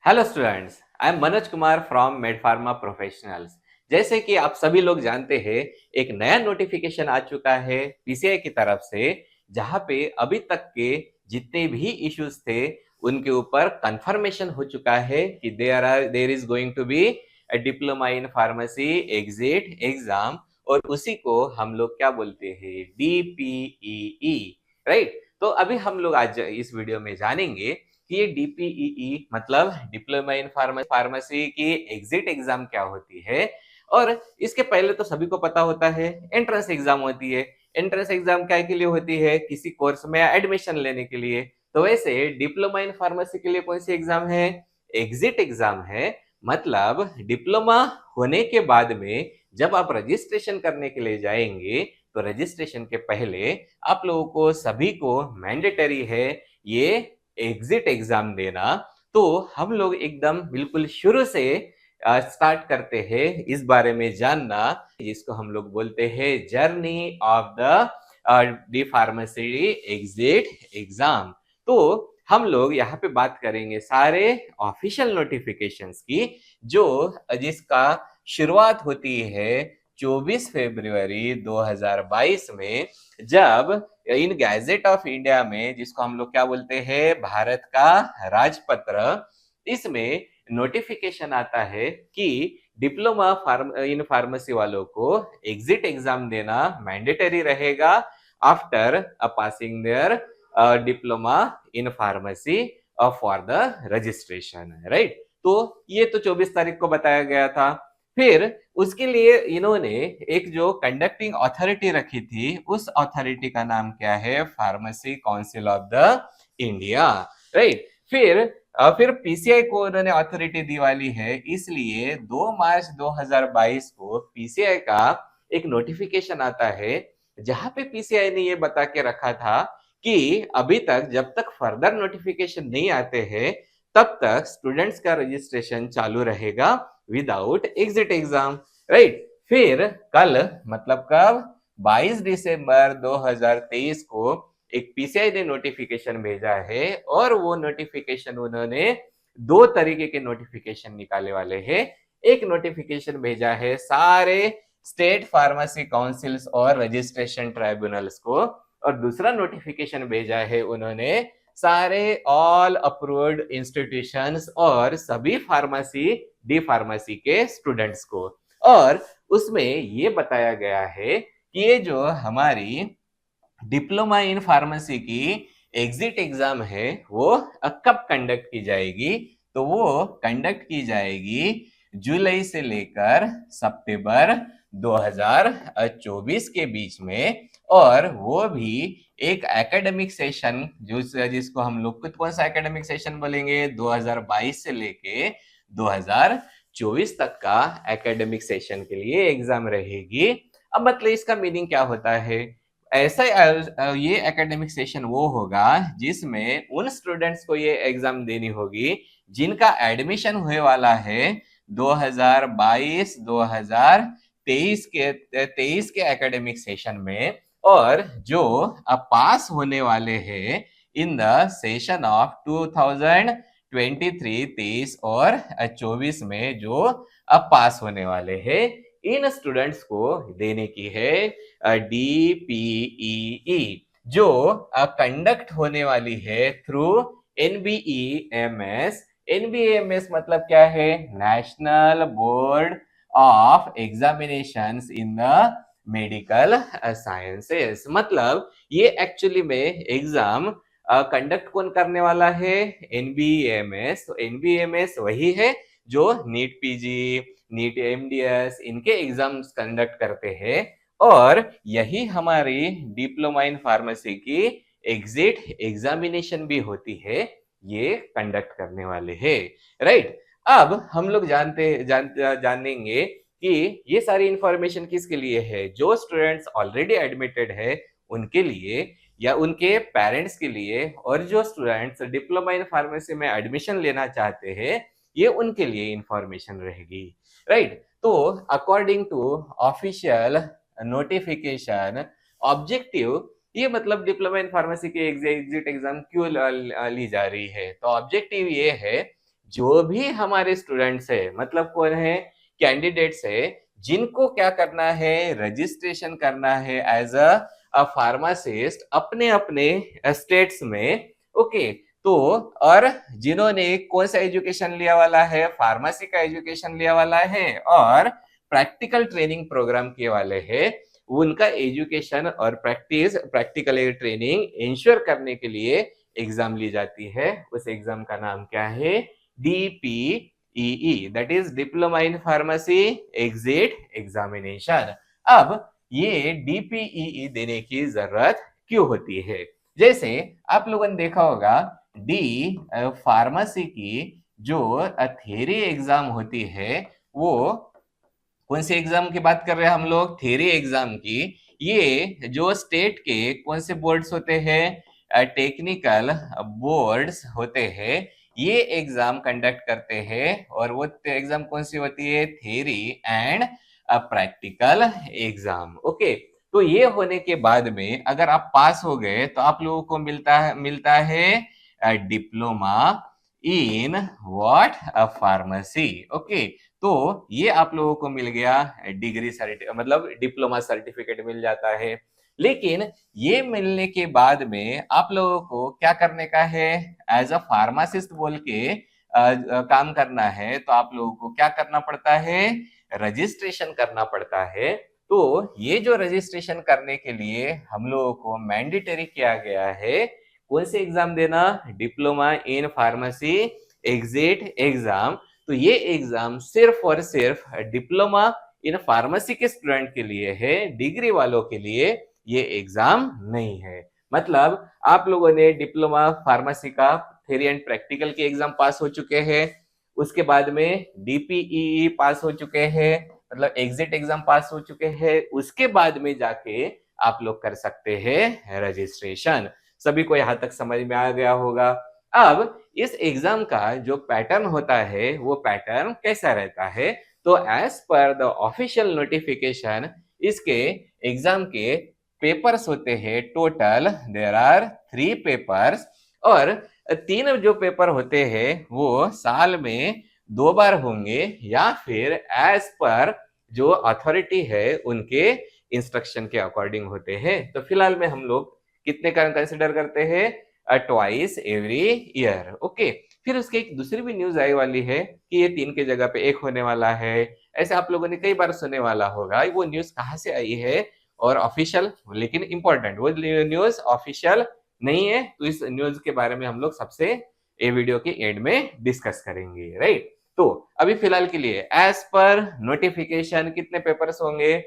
Hello students, I am Manoj Kumar from Medpharma professionals. जैसे कि आप सभी लोग जानते हैं, एक नया नोटिफिकेशन आ चुका है पीसीआई की तरफ से, जहां पे अभी तक के जितने भी इश्यूज थे उनके ऊपर कंफर्मेशन हो चुका है कि there is going to be a diploma in pharmacy exit exam, और उसी को हम लोग क्या बोलते हैं, डीपीईई, राइट। तो अभी हम लोग आज इस वीडियो में जानेंगे कि ये डीपीईई मतलब डिप्लोमा इन फार्मेसी की एग्जिट एग्जाम क्या होती है। और इसके पहले तो सभी को पता होता है एंट्रेंस एग्जाम होती है। एंट्रेंस एग्जाम क्या के लिए होती है? किसी कोर्स में एडमिशन लेने के लिए। तो वैसे डिप्लोमा इन फार्मेसी के लिए कौन सी एग्जाम है? एग्जिट एग्जाम है। मतलब डिप्लोमा होने के बाद में जब आप रजिस्ट्रेशन करने के लिए जाएंगे, तो रजिस्ट्रेशन के पहले आप लोगों को सभी को मैंडेटरी है ये एग्जिट एग्जाम देना। तो हम लोग एकदम बिल्कुल शुरू से स्टार्ट करते हैं इस बारे में जानना, जिसको हम लोग बोलते हैं journey of the pharmacy exit exam. तो हम लोग यहाँ पे बात करेंगे सारे ऑफिशियल नोटिफिकेशंस की, जो जिसका शुरुआत होती है 24 फरवरी 2022 में, जब इन गैजेट ऑफ इंडिया में, जिसको हम लोग क्या बोलते हैं, भारत का राजपत्र, इसमें नोटिफिकेशन आता है कि डिप्लोमा इन फार्मेसी वालों को एग्जिट एग्जाम देना मैंडेटरी रहेगा after passing their diploma in pharmacy for the registration, right. तो ये तो 24 तारीख को बताया गया था। फिर उसके लिए इन्होंने एक जो कंडक्टिंग अथॉरिटी रखी थी, उस अथॉरिटी का नाम क्या है? Pharmacy council of the India, right. फिर पीसीआई को उन्होंने अथॉरिटी दी वाली है, इसलिए 2 मार्च 2022 को पीसीआई का एक नोटिफिकेशन आता है, जहां पे पीसीआई ने ये बता के रखा था कि अभी तक जब तक फर्दर नोटिफिकेशन नहीं आते हैं, तब तक स्टूडेंट्स का रजिस्ट्रेशन चालू रहेगा विदाउट एग्जिट एग्जाम, राइट। फिर कल, मतलब कब, 22 दिसंबर 2023 को एक पीसीआई ने नोटिफिकेशन भेजा है, और वो नोटिफिकेशन उन्होंने दो तरीके के नोटिफिकेशन निकाले वाले हैं। एक नोटिफिकेशन भेजा है सारे स्टेट फार्मेसी काउंसिल्स और रजिस्ट्रेशन ट्राइब्यूनल्स को, और दूसरा नोटिफिकेशन भेजा है उन्होंने सारे ऑल अप्रूव्ड इंस्टीट्यूशंस और सभी फार्मेसी डी फार्मेसी के स्टूडेंट्स को। और उसमें ये बताया गया है कि ये जो हमारी डिप्लोमा इन फार्मेसी की एग्जिट एग्जाम है, वो कब कंडक्ट की जाएगी? तो वो कंडक्ट की जाएगी जुलाई से लेकर सितंबर 2024 के बीच में, और वो भी एक एकेडमिक सेशन, जिसको हम लोग कौन सा एकेडमिक सेशन बोलेंगे, 2022 से लेके 2024 तक का एकेडमिक सेशन के लिए एग्जाम रहेगी। अब मतलब इसका मीनिंग क्या होता है? ऐसा ये एकेडमिक सेशन वो होगा जिसमें उन स्टूडेंट्स को ये एग्जाम देनी होगी जिनका एडमिशन हुए वाला है 2022-2023 के एकेडमिक सेशन में, और जो अब पास होने वाले हैं इन द सेशन ऑफ 2023-23 और 24 में, जो अब पास होने वाले हैं, इन स्टूडेंट्स को देने की है डीपीईई, जो कंडक्ट होने वाली है थ्रू एनबीईएमएस। एनबीएमएस मतलब क्या है? National board of examinations in the medical sciences. मतलब ये एक्चुअली में एग्जाम कंडक्ट कौन करने वाला है? एनबीएमएस। तो एनबीएमएस वही है जो नीट पीजी, नीट एमडीएस, इनके एग्जाम्स कंडक्ट करते हैं, और यही हमारी डिप्लोमा इन फार्मेसी की एग्जिट एग्जामिनेशन भी होती है, ये कंडक्ट करने वाले हैं, राइट। अब हम लोग जानेंगे कि ये सारी इंफॉर्मेशन किसके लिए है? जो स्टूडेंट्स ऑलरेडी एडमिटेड है उनके लिए, या उनके पेरेंट्स के लिए, और जो स्टूडेंट्स डिप्लोमा इन फार्मेसी में एडमिशन लेना चाहते हैं, ये उनके लिए इंफॉर्मेशन रहेगी, राइट। तो according to official notification, objective, ये मतलब डिप्लोमा इन फार्मेसी की एग्जिट एग्जाम क्यों ली जा रही है? तो ऑब्जेक्टिव ये है जो भी हमारे स्टूडेंट्स है, मतलब कौन है, कैंडिडेट्स है, जिनको क्या करना है, रजिस्ट्रेशन करना है एज अ फार्मासिस्ट अपने अपने स्टेट्स में। ओके, तो और जिन्होंने कौन सा एजुकेशन लिया वाला है, फार्मेसी का एजुकेशन लिया वाला है और प्रैक्टिकल ट्रेनिंग प्रोग्राम किए वाले हैं, उनका एजुकेशन और प्रैक्टिकल ट्रेनिंग इंश्योर करने के लिए एग्जाम ली जाती है। उस एग्जाम का नाम क्या है, DPEE, that is diploma in pharmacy exit examination. अब ये DPEE देने की जरूरत क्यों होती है? जैसे आप लोगों ने देखा होगा, डी फार्मेसी की जो थियरी एग्जाम होती है, वो कौन से एग्जाम की बात कर रहे हैं हम लोग, थियरी एग्जाम की। ये जो स्टेट के कौन से बोर्ड्स होते हैं, टेक्निकल बोर्ड्स होते हैं, ये एग्जाम कंडक्ट करते हैं। और वो एग्जाम कौन सी होती है, theory and practical exam. Okay, तो ये होने के बाद में अगर आप पास हो गए तो आप लोगों को मिलता है diploma in what, pharmacy. Okay, तो ये आप लोगों को मिल गया डिग्री सर्टिफिकेट, मतलब डिप्लोमा सर्टिफिकेट मिल जाता है। लेकिन ये मिलने के बाद में आप लोगों को क्या करने का है, एज अ फार्मासिस्ट बोल के काम करना है, तो आप लोगों को क्या करना पड़ता है, रजिस्ट्रेशन करना पड़ता है। तो ये जो रजिस्ट्रेशन करने के लिए हम लोगों को मैंडेटरी किया गया है, कौन से एग्जाम देना, diploma in pharmacy exit exam. तो ये एग्जाम सिर्फ और सिर्फ डिप्लोमा इन फार्मेसी के स्टूडेंट के लिए है, डिग्री वालों के लिए ये एग्जाम नहीं है। मतलब आप लोगों ने डिप्लोमा फार्मेसी का थ्योरी एंड प्रैक्टिकल के एग्जाम पास हो चुके हैं, उसके बाद में DPEE पास हो चुके हैं, मतलब एग्जिट एग्जाम पास हो चुके हैं, उसके बाद में जाके आप लोग कर सकते हैं रजिस्ट्रेशन। सभी को यहां तक समझ में आ गया होगा। अब इस एग्जाम का जो पैटर्न होता है, वो पैटर्न कैसा रहता है, तो as per the official notification, इसके एग्जाम के पेपर्स होते हैं टोटल, देयर आर 3 पेपर्स। और 3 जो पेपर होते हैं वो साल में 2 बार होंगे, या फिर एज पर जो अथॉरिटी है उनके इंस्ट्रक्शन के अकॉर्डिंग होते हैं। तो फिलहाल में हम लोग कितने का कंसिडर करते हैं, ट्वाइस एवरी ईयर। ओके, फिर उसके एक दूसरी भी न्यूज आई वाली है कि ये 3 के जगह पे 1 होने वाला है। ऐसे आप लोगों ने कई बार सुने वाला होगा, वो न्यूज कहाँ से आई है और ऑफिशियल, लेकिन इंपॉर्टेंट, वो न्यूज ऑफिशियल नहीं है। तो इस न्यूज के बारे में हम लोग सबसे ये वीडियो के एंड में डिस्कस करेंगे, राइट। तो अभी फिलहाल के लिए एज पर नोटिफिकेशन कितने पेपर्स होंगे,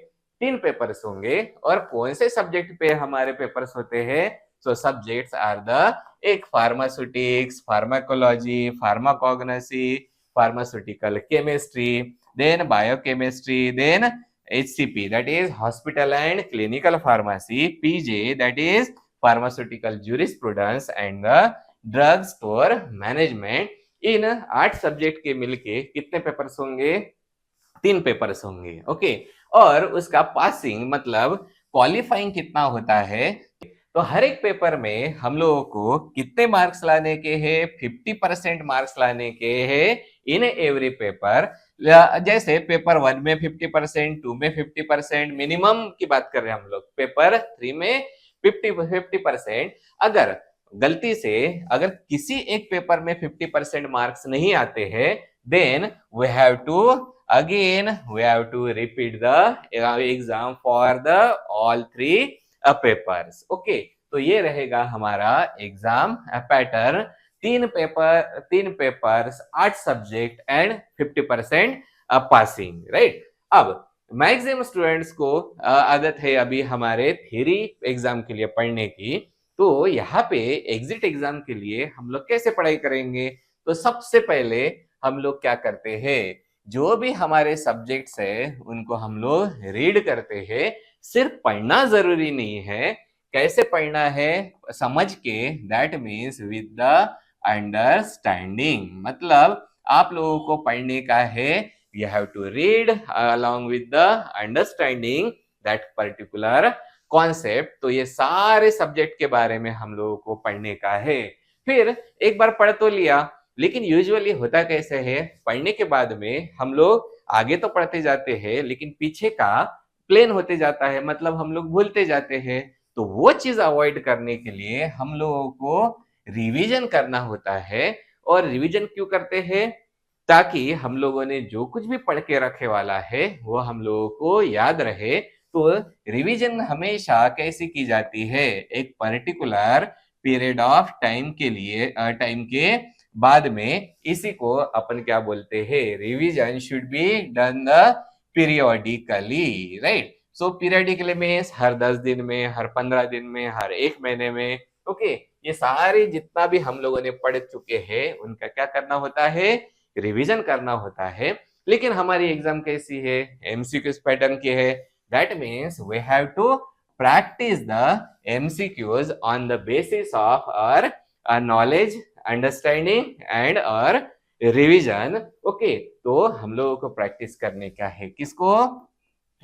3 पेपर्स होंगे। और कौन से सब्जेक्ट पे हमारे पेपर्स होते हैं, सो सब्जेक्ट्स आर द एक pharmaceutics, pharmacology, pharmacognosy, pharmaceutical chemistry, then biochemistry, then HCP, that is hospital and clinical pharmacy, PJ, that is pharmaceutical jurisprudence and the drug store management। In 8 subject के मिलके कितने papers होंगे, 3 papers होंगे। Okay, और उसका passing मतलब qualifying कितना होता है, तो हर एक पेपर में हम लोगों को कितने मार्क्स लाने के हैं, 50% मार्क्स लाने के हैं इन एवरी पेपर। जैसे पेपर 1 में 50%, 2 में 50%, मिनिमम की बात कर रहे हैं हम लोग, पेपर 3 में 50%। अगर गलती से अगर किसी एक पेपर में 50% मार्क्स नहीं आते हैं, then we have to repeat the exam for the all 3 papers. Okay, तो ये रहेगा हमारा exam pattern, 3 papers, 8 subject and 50% passing, right. अब मैक्सिमम स्टूडेंट्स को आदत है अभी हमारे थ्योरी एग्जाम के लिए पढ़ने की। तो यहाँ पे एग्जिट एग्जाम के लिए हम लोग कैसे पढ़ाई करेंगे, तो सबसे पहले हम लोग क्या करते हैं, जो भी हमारे सब्जेक्ट्स है उनको हम लोग रीड करते हैं। सिर्फ पढ़ना जरूरी नहीं है, कैसे पढ़ना है समझ के, that means with the understanding. मतलब आप लोगों को पढ़ने का है, you have to read along with the understanding that particular concept. तो ये सारे सब्जेक्ट के बारे में हम लोगों को पढ़ने का है। फिर एक बार पढ़ तो लिया, लेकिन यूजुअली होता कैसे है, पढ़ने के बाद में हम लोग आगे तो पढ़ते जाते हैं लेकिन पीछे का प्लेन होते जाता है, मतलब हम लोग भूलते जाते हैं। तो वो चीज अवॉइड करने के लिए हम लोगों को रिवीजन करना होता है। और रिवीजन क्यों करते हैं? ताकि हम लोगों ने जो कुछ भी पढ़ के रखे वाला है वो हम लोगों को याद रहे। तो रिवीजन हमेशा कैसे की जाती है, एक पर्टिकुलर पीरियड ऑफ टाइम के लिए, टाइम के बाद में, इसी को अपन क्या बोलते हैं, revision should be done the periodically, right. So periodically means हर 10 दिन में, हर 15 दिन में, हर 1 महीने में। ओके, ये सारे जितना भी हम लोगों ने पढ़ चुके हैं उनका क्या करना होता है, रिवीजन करना होता है। लेकिन हमारी एग्जाम कैसी है, एमसीक्यूज पैटर्न की है। That means we have to practice the MCQs on the basis of our knowledge, understanding and our revision. Okay, तो हम लोगों को प्रैक्टिस करने का है, किसको,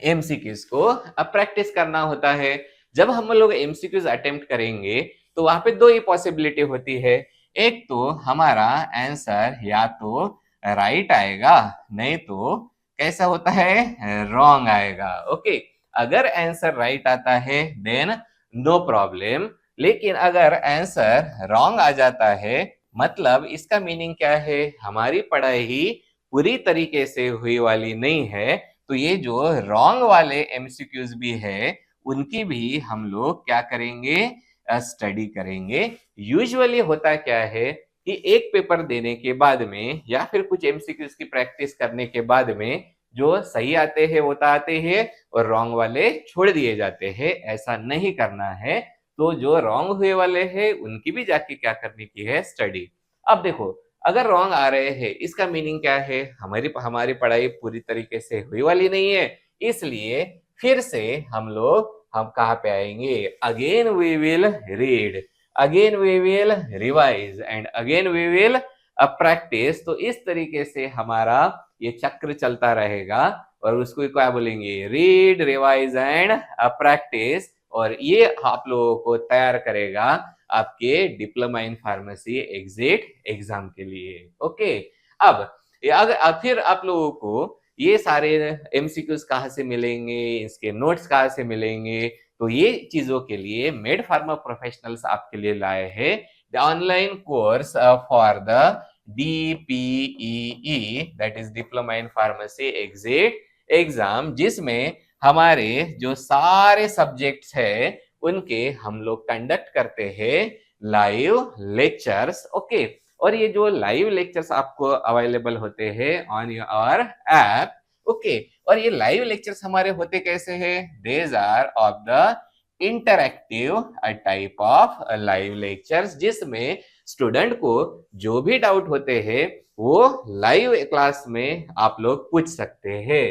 एमसीक्यूज को अब प्रैक्टिस करना होता है। जब हम लोग एमसीक्यूज अटेम्प्ट करेंगे तो वहां पे दो ही पॉसिबिलिटी होती है। एक तो हमारा आंसर या तो राइट आएगा, नहीं तो कैसा होता है, रॉन्ग आएगा। ओके, अगर आंसर राइट आता है देन नो प्रॉब्लम, लेकिन अगर आंसर रॉन्ग आ जाता है, मतलब इसका मीनिंग क्या है, हमारी पढ़ाई पूरी तरीके से हुई वाली नहीं है। तो ये जो रॉन्ग वाले एमसीक्यूज भी है उनकी भी हम लोग क्या करेंगे, स्टडी करेंगे। यूजुअली होता क्या है कि एक पेपर देने के बाद में या फिर कुछ एमसीक्यूज की प्रैक्टिस करने के बाद में जो सही आते हैं वो तो आते हैं और रॉन्ग वाले छोड़ दिए जाते हैं। ऐसा नहीं करना है। तो जो रॉन्ग हुए वाले हैं उनकी भी जाके क्या करने की है, स्टडी। अब देखो, अगर रॉन्ग आ रहे हैं इसका मीनिंग क्या है, हमारी हमारी पढ़ाई पूरी तरीके से हुई वाली नहीं है। इसलिए फिर से हम कहाँ पे आएंगे, again we will read, again we will revise and again we will practice. तो इस तरीके से हमारा ये चक्र चलता रहेगा और उसको क्या बोलेंगे, रीड, रिवाइज एंड प्रैक्टिस। और ये आप लोगों को तैयार करेगा आपके diploma in pharmacy exit exam के लिए। ओके, अब अगर फिर आप लोगों को ये सारे एमसीक्यूज कहाँ से मिलेंगे, इसके नोट्स कहाँ से मिलेंगे, तो ये चीजों के लिए मेड फार्मा प्रोफेशनल्स आपके लिए लाए हैं the online course for the DPEE, that is diploma in pharmacy exit exam, जिसमें हमारे जो सारे सब्जेक्ट्स है उनके हम लोग कंडक्ट करते हैं लाइव लेक्चर्स। ओके, और ये जो लाइव लेक्चर्स आपको अवेलेबल होते हैं ऑन योर ऐप। ओके, और ये लाइव लेक्चर्स हमारे होते कैसे हैं, these are of the interactive type of live lectures, जिसमें स्टूडेंट को जो भी डाउट होते हैं वो लाइव क्लास में आप लोग पूछ सकते हैं।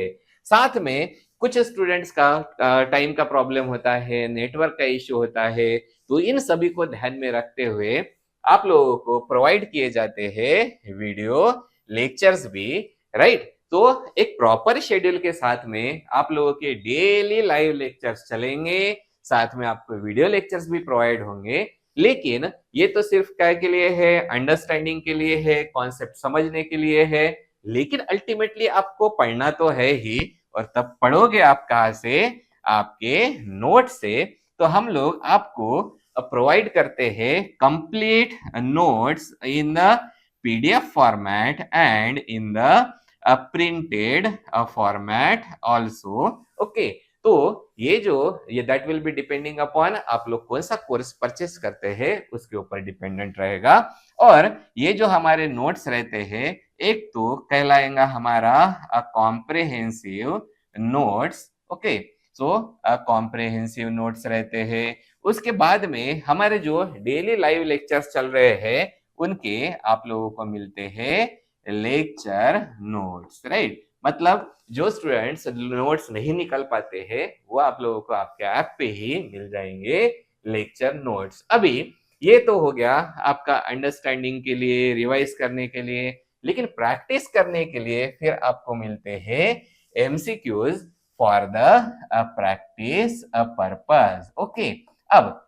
साथ में कुछ स्टूडेंट्स का टाइम का प्रॉब्लम होता है, नेटवर्क का इश्यू होता है, तो इन सभी को ध्यान में रखते हुए आप लोगों को प्रोवाइड किए जाते हैं वीडियो लेक्चर्स भी, राइट। तो एक प्रॉपर शेड्यूल के साथ में आप लोगों के डेली लाइव लेक्चर्स चलेंगे, साथ में आपको वीडियो लेक्चर्स भी प्रोवाइड होंगे। लेकिन ये तो सिर्फ क्या के लिए है, अंडरस्टैंडिंग के लिए है, कॉन्सेप्ट समझने के लिए है। लेकिन अल्टीमेटली आपको पढ़ना तो है ही, और तब पढ़ोगे आप कहाँ से, आपके नोट से। तो हम लोग आपको प्रोवाइड करते हैं complete notes in the PDF format and in the printed format also. Okay, तो ये that will be depending upon आप लोग कौन सा कोर्स परचेस करते हैं उसके ऊपर डिपेंडेंट रहेगा। और ये जो हमारे नोट्स रहते हैं, एक तो कहलाएगा हमारा कॉम्प्रिहेंसिव नोट्स। ओके, सो कॉम्प्रिहेंसिव नोट्स रहते हैं। उसके बाद में हमारे जो डेली लाइव लेक्चर्स चल रहे हैं उनके आप लोगों को मिलते हैं लेक्चर नोट्स, राइट। मतलब जो स्टूडेंट्स नोट्स नहीं निकल पाते हैं वो आप लोगों को आपके ऐप पे ही मिल जाएंगे लेक्चर नोट्स। अभी ये तो हो गया आपका अंडरस्टैंडिंग के लिए, रिवाइज करने के लिए। लेकिन प्रैक्टिस करने के लिए फिर आपको मिलते हैं MCQs for the practice purpose. Okay, अब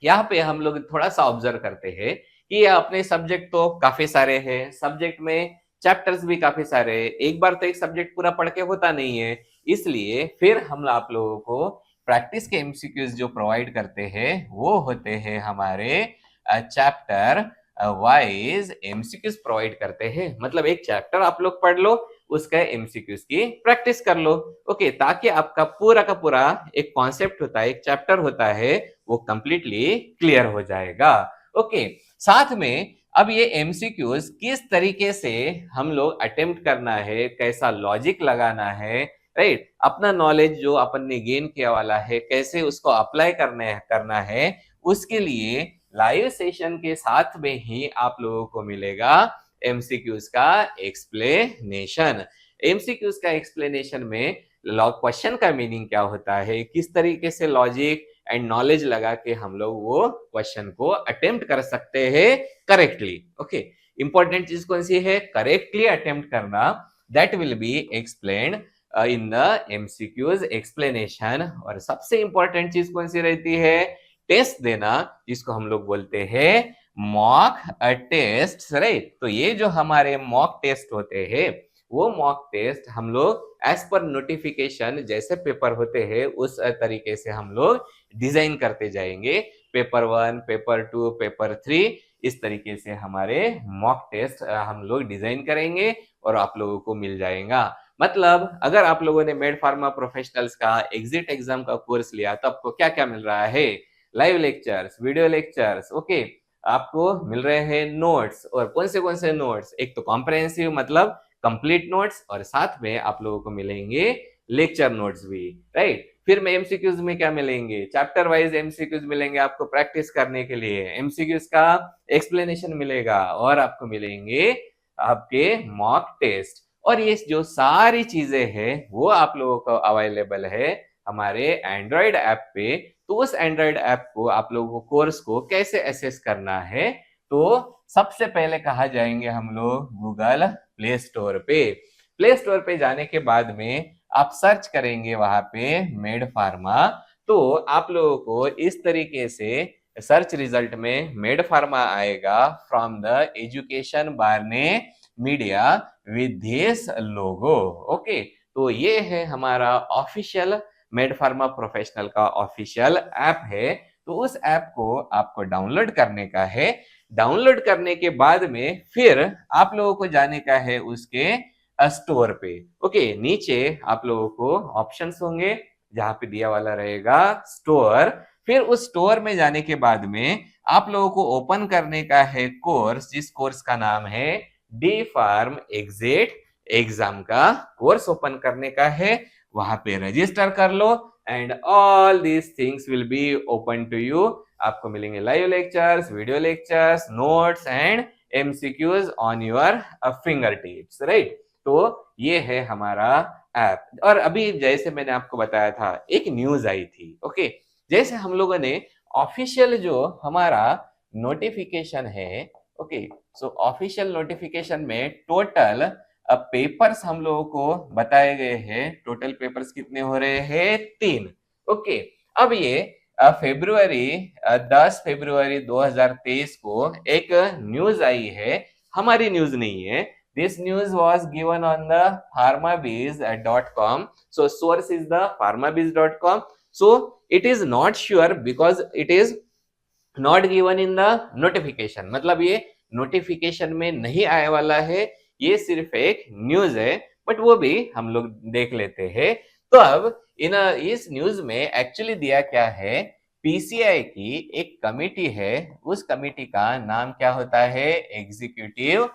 यहाँ पे हम लोग थोड़ा सा ऑब्जर्व करते हैं कि ये अपने सब्जेक्ट तो काफी सारे हैं, सब्जेक्ट में चैप्टर्स भी काफी सारे हैं, एक बार तो एक सब्जेक्ट पूरा पढ़ के होता नहीं है, इसलिए फिर हम आप लोगों को प्रैक्टिस के एमसीक्यूज जो प्रोवाइड करते हैं वो होते हैं हमारे चैप्टर वाइज एमसीक्यूज प्रोवाइड करते हैं। मतलब एक चैप्टर आप लोग पढ़ लो, उसका एमसीक्यूज की प्रैक्टिस कर लो, ओके, ताकि आपका पूरा का पूरा एक कॉन्सेप्ट होता है, एक चैप्टर होता है, वो कंप्लीटली क्लियर हो जाएगा। ओके, साथ में अब ये एमसीक्यूज किस तरीके से हम लोग अटेम्प्ट करना है, कैसा लॉजिक लगाना है, राइट, अपना नॉलेज जो अपन ने गेन किया वाला है कैसे उसको अप्लाई करना है, उसके लिए लाइव सेशन के साथ में ही आप लोगों को मिलेगा एमसीक्यूज का एक्सप्लेनेशन। एमसीक्यूज का एक्सप्लेनेशन में क्वेश्चन का मीनिंग क्या होता है, किस तरीके से लॉजिक एंड नॉलेज लगा के हम लोग वो क्वेश्चन को अटेम्प्ट कर सकते हैं करेक्टली। ओके, इंपॉर्टेंट चीज कौन सी है, करेक्टली अटेम्प्ट करना, that will be explained in the MCQs explanation. और सबसे इंपॉर्टेंट चीज कौन सी रहती है, टेस्ट देना, जिसको हम लोग बोलते हैं मॉक टेस्ट, राइट। तो ये जो हमारे मॉक टेस्ट होते हैं, वो मॉक टेस्ट हम लोग एज पर नोटिफिकेशन जैसे पेपर होते हैं उस तरीके से हम लोग डिजाइन करते जाएंगे, पेपर 1, पेपर 2, पेपर 3, इस तरीके से हमारे मॉक टेस्ट हम लोग डिजाइन करेंगे और आप लोगों को मिल जाएगा। मतलब अगर आप लोगों ने मेड फार्मा प्रोफेशनल्स का एग्जिट एग्जाम का कोर्स लिया तो आपको क्या क्या मिल रहा है, live lectures, video lectures, okay, आपको मिल रहे हैं नोट्स। और कौन से नोट्स, एक तो कॉम्प्रिहेंसिव मतलब कंप्लीट नोट्स, और साथ में आप लोगों को मिलेंगे लेक्चर नोट्स भी, राइट। फिर में एमसीक्यूज में क्या मिलेंगे, चैप्टर वाइज एमसीक्यूज मिलेंगे आपको प्रैक्टिस करने के लिए, एमसीक्यूज का एक्सप्लेनेशन मिलेगा, और आपको मिलेंगे आपके मॉक टेस्ट। और ये जो सारी चीजें हैं वो आप लोगों को अवेलेबल है हमारे एंड्रॉइड ऐप पे। तो उस एंड्रॉइड ऐप को आप लोगों को कोर्स को कैसे एसेस करना है, तो सबसे पहले कहा जाएंगे हम लोग गूगल प्ले स्टोर पे। प्ले स्टोर पे जाने के बाद में आप सर्च करेंगे वहां पे मेड फार्मा, तो आप लोगों को इस तरीके से सर्च रिजल्ट में मेड फार्मा आएगा from the education Barney media with this logo. Okay, तो ये है हमारा ऑफिशियल मेड फार्मा प्रोफेशनल का ऑफिशियल ऐप है। तो उस ऐप को आपको डाउनलोड करने का है। डाउनलोड करने के बाद में फिर आप लोगों को जाने का है उसके स्टोर पे। ओके, नीचे आप लोगों को ऑप्शंस होंगे जहां पे दिया वाला रहेगा स्टोर। फिर उस स्टोर में जाने के बाद में आप लोगों को ओपन करने का है कोर्स, जिस कोर्स का नाम है डी फार्म एग्जिट एग्जाम का कोर्स ओपन करने का है। वहां पे रजिस्टर कर लो and all these things will be open to you. आपको मिलेंगे live lectures, video lectures, notes and MCQs on your fingertips, right. तो ये है हमारा ऐप। और अभी जैसे मैंने आपको बताया था एक न्यूज आई थी, ओके, जैसे हम लोगों ने ऑफिशियल जो हमारा नोटिफिकेशन है, ओके, सो ऑफिशियल नोटिफिकेशन में टोटल पेपर्स हम लोगों को बताए गए हैं। टोटल पेपर्स कितने हो रहे हैं, 3। ओके, अब ये फेब्रुअरी 10 फरवरी 2023 को एक न्यूज आई है, हमारी न्यूज नहीं है। This news was given on the pharmabiz.com. So source is the pharmabiz.com. So it is not sure because it is not given in the notification. मतलब ये नोटिफिकेशन में नहीं आने वाला है, ये सिर्फ एक न्यूज है, बट वो भी हम लोग देख लेते हैं। तो अब इस न्यूज में एक्चुअली दिया क्या है, पीसीआई की एक कमिटी है, उस कमिटी का नाम क्या होता है, एग्जीक्यूटिव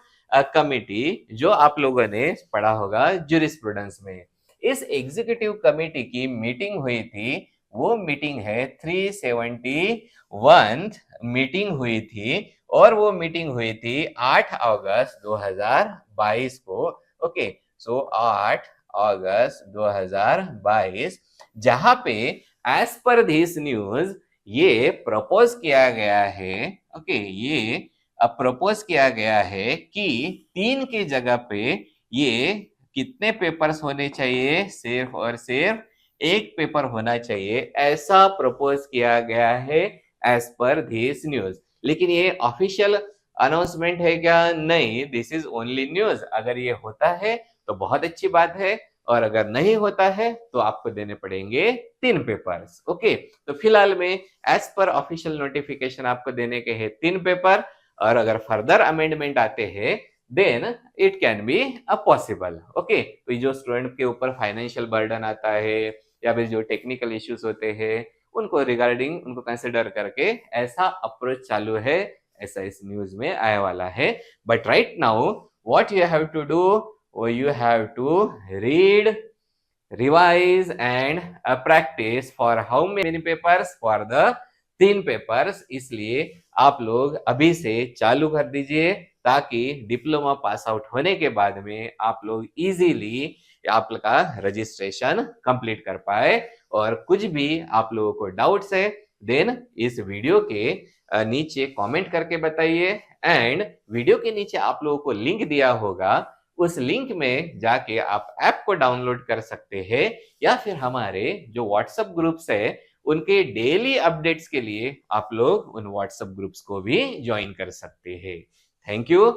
कमिटी, जो आप लोगों ने पढ़ा होगा ज्यूरिस्प्रूडेंस में। इस एग्जीक्यूटिव कमिटी की मीटिंग हुई थी, वो मीटिंग है 371 मीटिंग हुई थी, और वो मीटिंग हुई थी 8 अगस्त 2022 को। ओके, सो 8 अगस्त 2022, जहां पे एज पर दिस न्यूज ये प्रपोज किया गया है, ओके, ये प्रपोज किया गया है कि 3 की जगह पे ये कितने पेपर्स होने चाहिए, सिर्फ और सिर्फ एक पेपर होना चाहिए, ऐसा प्रपोज किया गया है एज पर दिस न्यूज। लेकिन ये ऑफिशियल अनाउंसमेंट है क्या? नहीं, दिस इज ओनली न्यूज। अगर ये होता है तो बहुत अच्छी बात है, और अगर नहीं होता है तो आपको देने पड़ेंगे 3 पेपर्स। ओके, तो फिलहाल में एज पर ऑफिशियल नोटिफिकेशन आपको देने के हैं 3 पेपर, और अगर फर्दर अमेंडमेंट आते हैं then it can be a possible. Okay, तो जो स्टूडेंट के ऊपर फाइनेंशियल बर्डन आता है या फिर जो टेक्निकल इश्यूज होते हैं उनको रिगार्डिंग उनको कंसिडर करके ऐसा अप्रोच चालू है, ऐसा इस न्यूज में आया वाला है। But right now what you have to do, you have to read, revise and practice for how many papers? For the 3 papers. इसलिए आप लोग अभी से चालू कर दीजिए ताकि डिप्लोमा पास आउट होने के बाद में आप लोग इजीली आपका रजिस्ट्रेशन कंप्लीट कर पाए। और कुछ भी आप लोगों को डाउट्स है देन इस वीडियो के नीचे कमेंट करके बताइए, एंड वीडियो के नीचे आप लोगों को लिंक दिया होगा, उस लिंक में जाके आप ऐप को डाउनलोड कर सकते हैं, या फिर हमारे जो व्हाट्सएप ग्रुप्स है उनके डेली अपडेट्स के लिए आप लोग उन व्हाट्सएप ग्रुप्स को भी ज्वाइन कर सकते हैं। Thank you.